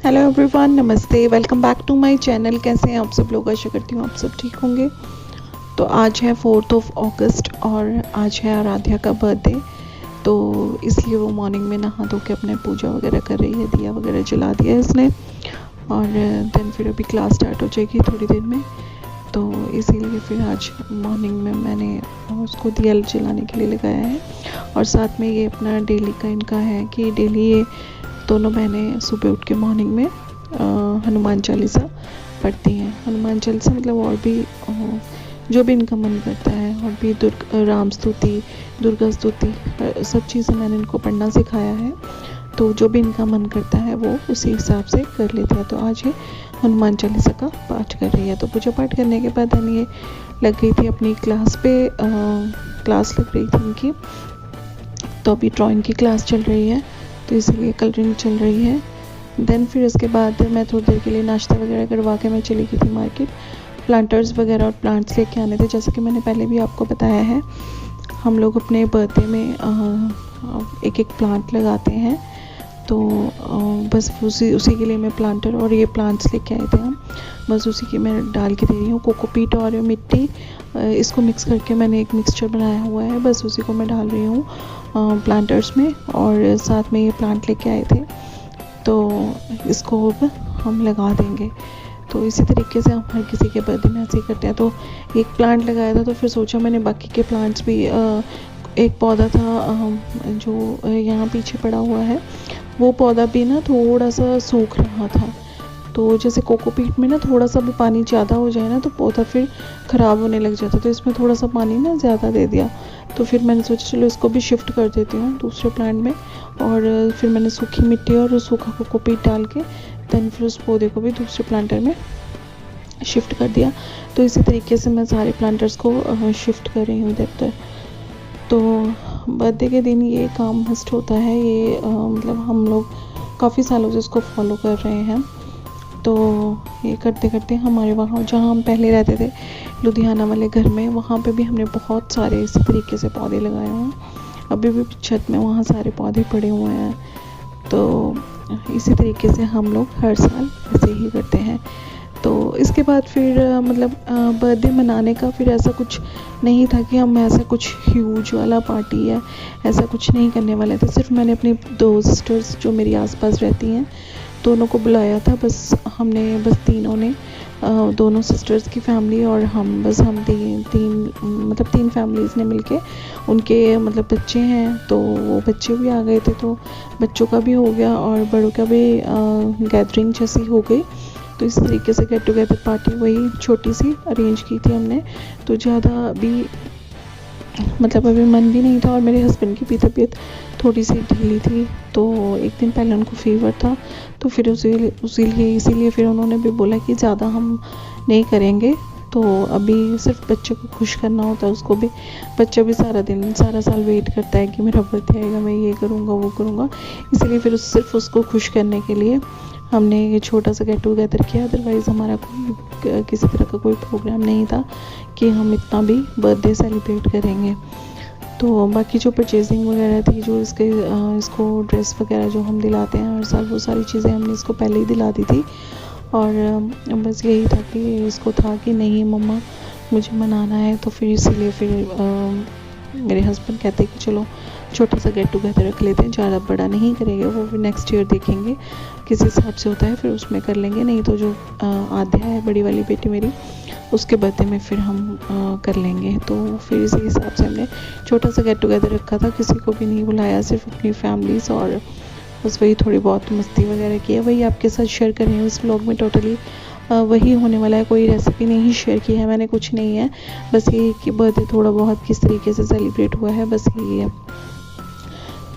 Hello everyone, नमस्ते, welcome back to my channel. कैसे हैं आप सब लोग? आशा करती हूँ आप सब ठीक होंगे। तो आज है 4 अगस्त और आज है आराध्या का बर्थडे। तो इसलिए वो मॉर्निंग में नहा धो के अपने पूजा वगैरह कर रही है, दिया वगैरह जला दिया है उसने। और देन फिर अभी क्लास स्टार्ट हो जाएगी थोड़ी देर में, तो इसीलिए फिर आज मॉर्निंग में मैंने उसको दिया जलाने के लिए लगाया है। और साथ में ये अपना डेली का इनका है कि डेली ये दोनों बहनें सुबह उठ के मॉर्निंग में हनुमान चालीसा पढ़ती हैं। हनुमान चालीसा मतलब और भी जो भी इनका मन करता है, और भी राम स्तुति, दुर्गा स्तुति, सब चीज़ें मैंने इनको पढ़ना सिखाया है। तो जो भी इनका मन करता है वो उसी हिसाब से कर लेते हैं। तो आज ये हनुमान चालीसा का पाठ कर रही है। तो पूजा पाठ करने के बाद ये लग गई थी अपनी क्लास पे, क्लास लग रही थी इनकी। तो अभी ड्राइंग की क्लास चल रही है, तो इसीलिए कलरिंग चल रही है। देन फिर उसके बाद मैं थोड़ी देर के लिए नाश्ता वगैरह करवा के मैं चली गई थी मार्केट। प्लांटर्स वगैरह और प्लांट्स लेके आने थे। जैसे कि मैंने पहले भी आपको बताया है, हम लोग अपने बर्थडे में एक एक प्लांट लगाते हैं। तो बस उसी के लिए मैं प्लांटर और ये प्लांट्स लेके आए थे हम। बस उसी की मैं डाल के दे रही हूँ। कोकोपीट और मिट्टी, इसको मिक्स करके मैंने एक मिक्सचर बनाया हुआ है, बस उसी को मैं डाल रही हूँ प्लांटर्स में। और साथ में ये प्लांट लेके आए थे, तो इसको अब हम लगा देंगे। तो इसी तरीके से हम हर किसी के बर्थडे में ऐसे ही करते हैं। तो एक प्लांट लगाया था, तो फिर सोचा मैंने बाकी के प्लांट्स भी, एक पौधा था जो यहाँ पीछे पड़ा हुआ है, वो पौधा भी ना थोड़ा सा सूख रहा था। तो जैसे कोकोपीट में ना थोड़ा सा भी पानी ज़्यादा हो जाए ना तो पौधा फिर ख़राब होने लग जाता है। तो इसमें थोड़ा सा पानी ना ज़्यादा दे दिया। तो फिर मैंने सोचा चलो इसको भी शिफ्ट कर देती हूँ दूसरे प्लांट में। और फिर मैंने सूखी मिट्टी और सूखा कोकोपीट डाल के देन फिर उस पौधे को भी दूसरे प्लांटर में शिफ्ट कर दिया। तो इसी तरीके से मैं सारे प्लांटर्स को शिफ्ट कर रही हूँ इधर। तो बर्थडे के दिन ये काम मस्ट होता है। ये मतलब हम लोग काफ़ी सालों से इसको फॉलो कर रहे हैं। तो ये करते करते हमारे वहाँ जहाँ हम पहले रहते थे, लुधियाना वाले घर में, वहाँ पे भी हमने बहुत सारे इसी तरीके से पौधे लगाए हैं। अभी भी छत में वहाँ सारे पौधे पड़े हुए हैं। तो इसी तरीके से हम लोग हर साल ऐसे ही करते हैं। तो इसके बाद फिर मतलब बर्थडे मनाने का फिर ऐसा कुछ नहीं था कि हम ऐसा कुछ ह्यूज वाला पार्टी या ऐसा कुछ नहीं करने वाले थे। सिर्फ मैंने अपनी 2 सिस्टर्स जो मेरी आसपास रहती हैं, दोनों को बुलाया था। बस हमने बस तीनों ने, दोनों सिस्टर्स की फैमिली और हम, बस हम तीन फैमिलीज़ ने मिलके, उनके मतलब बच्चे हैं तो वो बच्चे भी आ गए थे, तो बच्चों का भी हो गया और बड़ों का भी गैदरिंग जैसी हो गई। तो इस तरीके से गेट टुगेदर पार्टी वही छोटी सी अरेंज की थी हमने। तो ज़्यादा भी मतलब अभी मन भी नहीं था, और मेरे हस्बैंड की भी तबीयत थोड़ी सी ढीली थी। तो एक दिन पहले उनको फीवर था, तो फिर इसीलिए फिर उन्होंने भी बोला कि ज़्यादा हम नहीं करेंगे। तो अभी सिर्फ बच्चे को खुश करना होता है। उसको भी, बच्चा भी सारा साल वेट करता है कि मेरा बर्थडे आएगा, मैं ये करूँगा वो करूँगा। इसीलिए फिर सिर्फ उसको खुश करने के लिए हमने ये छोटा सा गेट टुगेदर किया। अदरवाइज़ हमारा कोई किसी तरह का कोई प्रोग्राम नहीं था कि हम इतना भी बर्थडे सेलिब्रेट करेंगे। तो बाकी जो परचेजिंग वगैरह थी, जो इसको ड्रेस वगैरह जो हम दिलाते हैं हर साल, वो सारी चीज़ें हमने इसको पहले ही दिला दी थी। और बस यही था कि इसको था कि नहीं मम्मा मुझे मनाना है। तो फिर इसीलिए फिर मेरे हस्बैंड कहते कि चलो छोटा सा गेट टुगेदर रख लेते हैं, ज़्यादा बड़ा नहीं करेंगे, वो फिर नेक्स्ट ईयर देखेंगे किस हिसाब से होता है, फिर उसमें कर लेंगे। नहीं तो जो आध्या है, बड़ी वाली बेटी मेरी, उसके बर्थडे में फिर हम कर लेंगे। तो फिर इसी हिसाब से हमने छोटा सा गेट टुगेदर रखा था। किसी को भी नहीं बुलाया, सिर्फ अपनी फैमिलीज़, और बस वही थोड़ी बहुत मस्ती वगैरह की है, वही आपके साथ शेयर कर रही हूँ इस व्लॉग में। टोटली वही होने वाला है। कोई रेसिपी नहीं शेयर की है मैंने, कुछ नहीं है, बस ये कि बर्थडे थोड़ा बहुत किस तरीके से सेलिब्रेट हुआ है, बस यही है।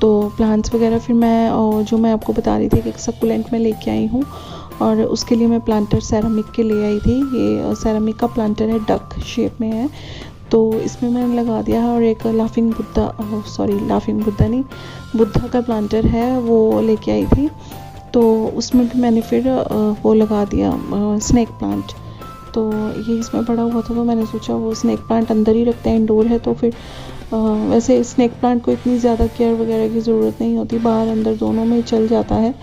तो प्लांट्स वगैरह फिर मैं जो मैं आपको बता रही थी कि एक सकुलेंट में लेके आई हूँ, और उसके लिए मैं प्लांटर सेरामिक के ले आई थी। ये सेरामिक का प्लांटर है, डक शेप में है। तो इसमें मैंने लगा दिया है। और एक लाफिंग बुद्धा नहीं, बुद्धा का प्लांटर है, वो लेके आई थी। तो उसमें भी मैंने फिर वो लगा दिया स्नेक प्लांट। तो ये इसमें पड़ा हुआ था, तो मैंने सोचा वो स्नेक प्लांट अंदर ही रखते हैं, इंडोर है। तो फिर वैसे स्नेक प्लांट को इतनी ज़्यादा केयर वगैरह की ज़रूरत नहीं होती, बाहर अंदर दोनों में चल जाता है।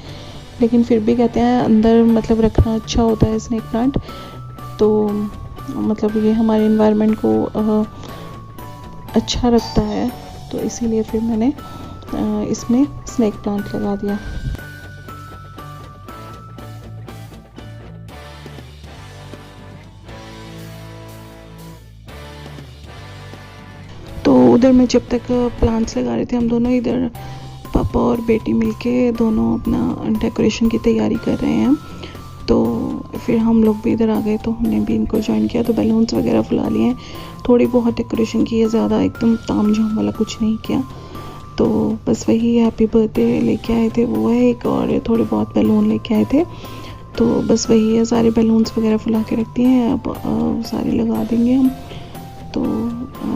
लेकिन फिर भी कहते हैं अंदर मतलब रखना अच्छा होता है स्नेक प्लांट। तो मतलब ये हमारे इन्वायरमेंट को अच्छा रखता है, तो इसीलिए फिर मैंने इसमें स्नेक प्लांट लगा दिया। तो उधर मैं जब तक प्लांट्स लगा रहे थे, हम दोनों इधर पापा और बेटी मिलके दोनों अपना डेकोरेशन की तैयारी कर रहे हैं। तो फिर हम लोग भी इधर आ गए, तो हमने भी इनको ज्वाइन किया। तो बैलून्स वगैरह फुला लिए हैं, थोड़ी बहुत डेकोरेशन की है, ज़्यादा एकदम ताम झाम वाला कुछ नहीं किया। तो बस वही हैप्पी बर्थडे लेके आए थे वो है एक, और थोड़े बहुत बैलून लेके आए थे। तो बस वही है, सारे बैलून्स वगैरह फुला के रखती हैं, अब सारे लगा देंगे हम। तो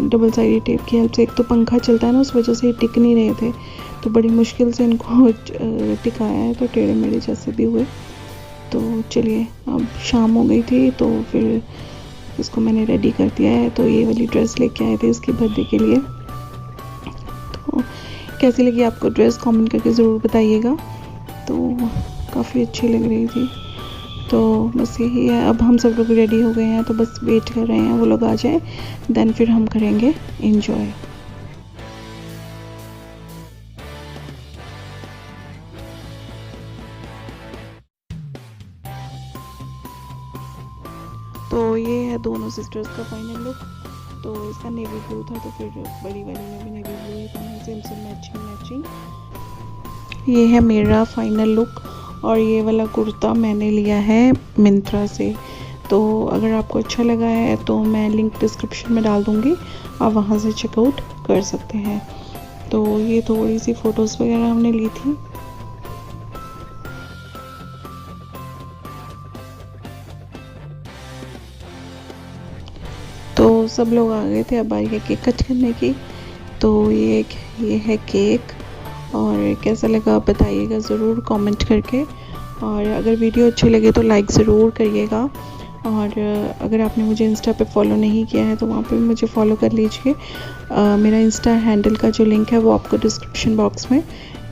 डबल साइड टेप की हेल्प से, एक तो पंखा चलता है ना, उस वजह से ये टिक नहीं रहे थे, तो बड़ी मुश्किल से इनको टिकाया है, तो टेढ़े मेढ़े जैसे भी हुए। तो चलिए, अब शाम हो गई थी, तो फिर इसको मैंने रेडी कर दिया है। तो ये वाली ड्रेस लेके आए थे इसके बर्थडे के लिए। तो कैसी लगी आपको ड्रेस, कमेंट करके ज़रूर बताइएगा। तो काफ़ी अच्छी लग रही थी। तो बस यही है, अब हम सब लोग रेडी हो गए हैं, तो बस वेट कर रहे हैं वो लोग आ जाए, देन फिर हम करेंगे एंजॉय। तो ये है दोनों सिस्टर्स का फाइनल लुक। तो इसका नेवी ब्लू था, तो फिर बड़ी वाली ने भी नेवी ब्लू ही पहना, सेम सेम मैचिंग मैचिंग। ये है मेरा फाइनल लुक, और ये वाला कुर्ता मैंने लिया है मिंत्रा से। तो अगर आपको अच्छा लगा है तो मैं लिंक डिस्क्रिप्शन में डाल दूँगी, आप वहाँ से चेकआउट कर सकते हैं। तो ये थोड़ी सी फ़ोटोज़ वगैरह हमने ली थी। तो सब लोग आ गए थे, अब बारी है केक कट करने की। तो ये है केक, और कैसा लगा बताइएगा ज़रूर कमेंट करके। और अगर वीडियो अच्छी लगे तो लाइक ज़रूर करिएगा। और अगर आपने मुझे इंस्टा पे फॉलो नहीं किया है तो वहाँ पे भी मुझे फॉलो कर लीजिए। मेरा इंस्टा हैंडल का जो लिंक है वो आपको डिस्क्रिप्शन बॉक्स में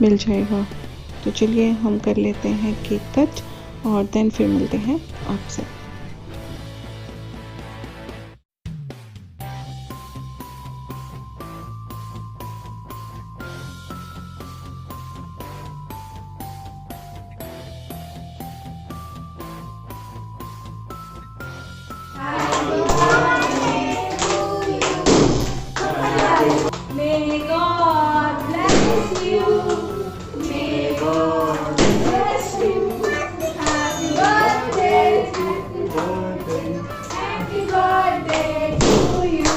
मिल जाएगा। तो चलिए हम कर लेते हैं केक कट, और देन फिर मिलते हैं आपसे। May God bless you. May God bless you. Happy birthday. Happy birthday to you.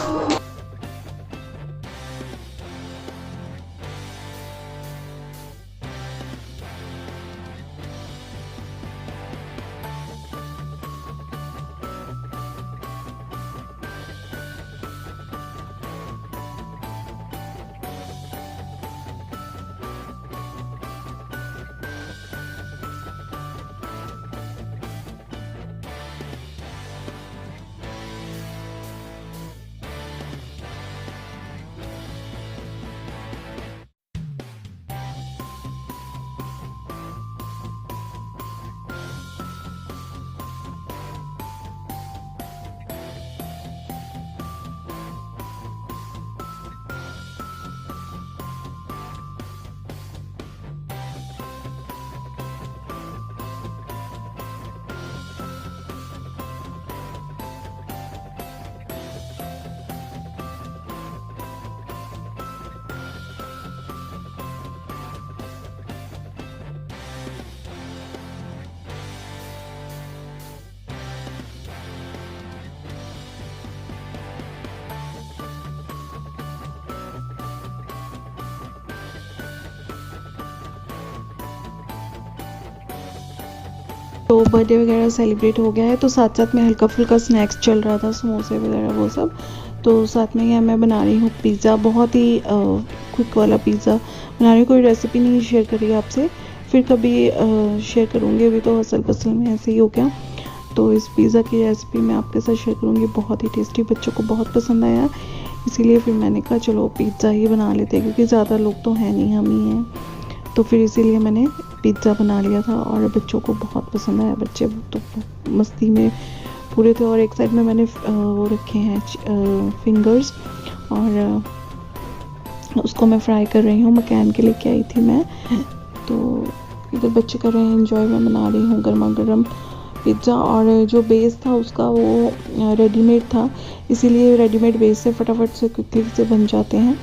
तो बर्थडे वगैरह सेलिब्रेट हो गया है, तो साथ साथ में हल्का फुल्का स्नैक्स चल रहा था, समोसे वगैरह वो सब। तो साथ में मैं बना रही हूँ पिज़्ज़ा, बहुत ही क्विक वाला पिज़्ज़ा बना रही हूँ। कोई रेसिपी नहीं शेयर करी आपसे, फिर कभी शेयर करूँगी, अभी तो हसल पसल में ऐसे ही हो गया। तो इस पिज़्ज़ा की रेसिपी मैं आपके साथ शेयर करूँगी, बहुत ही टेस्टी, बच्चों को बहुत पसंद आया, इसीलिए फिर मैंने कहा चलो पिज़्ज़ा ही बना लेते हैं, क्योंकि ज़्यादा लोग तो हैं नहीं, हम ही हैं। तो फिर इसीलिए मैंने पिज़्ज़ा बना लिया था और बच्चों को बहुत पसंद आया। बच्चे तो मस्ती में पूरे थे। और एक साइड में मैंने वो रखे हैं फिंगर्स और उसको मैं फ्राई कर रही हूँ। मकैन के लेके आई थी मैं, तो इधर बच्चे कर रहे हैं एंजॉय। मैं बना रही हूँ गर्मा गर्म पिज़्ज़ा। और जो बेस था उसका वो रेडीमेड था, इसीलिए रेडीमेड बेस से फटाफट से क्विकली से बन जाते हैं।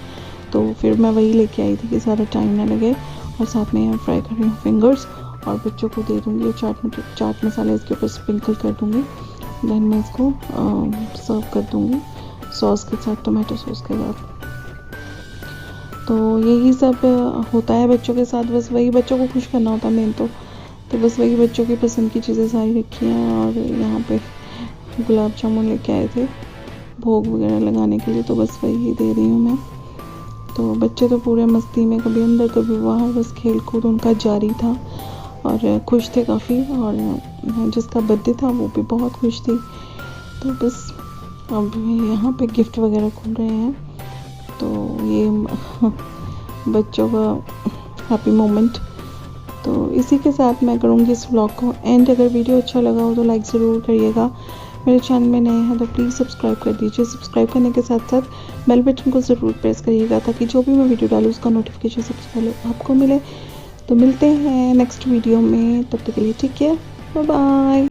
तो फिर मैं वही लेके आई थी कि ज़्यादा टाइम ना लगे। और साथ में यहाँ फ्राई कर रही हूँ फिंगर्स और बच्चों को दे दूँगी। चाट मसाला इसके ऊपर स्प्रिंकल कर दूँगी। देन मैं इसको सर्व कर दूँगी सॉस के साथ, टोमेटो सॉस के साथ। तो यही सब होता है बच्चों के साथ, बस वही बच्चों को खुश करना होता है मेन तो बस वही बच्चों की पसंद की चीज़ें सारी रखी हैं। और यहाँ पे गुलाब जामुन लेके आए थे भोग वगैरह लगाने के लिए, तो बस वही दे रही हूँ मैं। तो बच्चे तो पूरे मस्ती में, कभी अंदर कभी बाहर, बस खेल कूद उनका जारी था और खुश थे काफ़ी। और जिसका बर्थडे था वो भी बहुत खुश थी। तो बस अब यहाँ पे गिफ्ट वगैरह खुल रहे हैं। तो ये बच्चों का हैप्पी मोमेंट। तो इसी के साथ मैं करूँगी इस व्लॉग को एंड। अगर वीडियो अच्छा लगा हो तो लाइक ज़रूर करिएगा। मेरे चैनल में नए हैं तो प्लीज़ सब्सक्राइब कर दीजिए। सब्सक्राइब करने के साथ साथ बेल बटन को ज़रूर प्रेस करिएगा ताकि जो भी मैं वीडियो डालूँ उसका नोटिफिकेशन सबसे पहले आपको मिले। तो मिलते हैं नेक्स्ट वीडियो में, तब तक के लिए ठीक है, बाय बाय।